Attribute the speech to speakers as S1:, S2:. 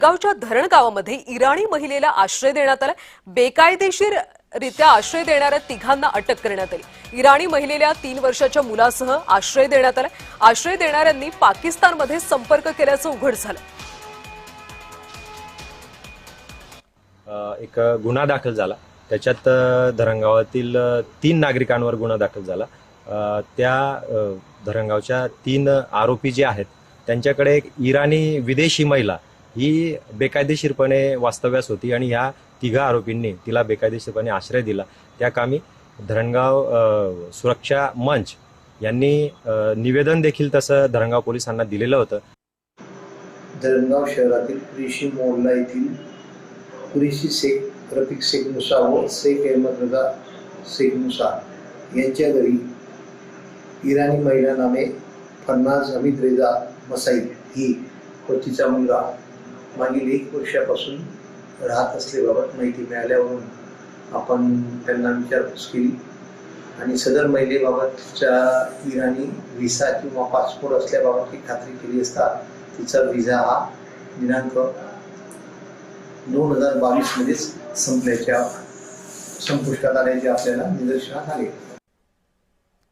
S1: गावच्या धरण गावामध्ये इराणी महिलेला आश्रय देण्यात आला। बेकायदेशीररित्या आश्रय देणाऱ्या तिघांना अटक करण्यात आली। इराणी महिलेला 3 वर्षाच्या मुलासह आश्रय देण्यात आला। आश्रय देणाऱ्यांनी पाकिस्तानमध्ये संपर्क केल्याचं उघड झालं।
S2: एक गुन्हा दाखल झाला, त्याच्यात धरणगावातील 3 नागरिकांवर गुन्हा दाखल झाला। त्या धरणगावच्या 3 आरोपी जे आहेत त्यांच्याकडे एक इराणी विदेशी महिला ही बेकायदेशीरपणे वास्तव्यास होती आणि ह्या 3 आरोपींनी तिला बेकायदेशीरपणे आश्रय दिला। त्या कामी धरणगाव सुरक्षा मंच यांनी निवेदन देखील तसं धरणगाव पोलिसांना दिलेलं होतं।
S3: धरणगाव शहरातील कुरेशी मोहल्ला येथील कुरेशी शेख रफिक शेख मुसा व शेख अहमद रजा शेख मुसा यांच्या घरी इराणी महिला नामे फन्नाज हमीद रेजा मसाईद ही व तिचा मुलगा मागील 1 वर्षापासून राहत असल्याबाबत माहिती मिळाल्यावरून आपण त्यांना विचारपूस केली आणि सदर महिलेबाबतच्या इराणी व्हिसा किंवा पासपोर्ट असल्याबाबत खात्री केली असता तिचा व्हिसा हा दिनांक 2022 मध्येच संपल्याच्या संपुष्टात आल्याचे आपल्याला निदर्शनास आले।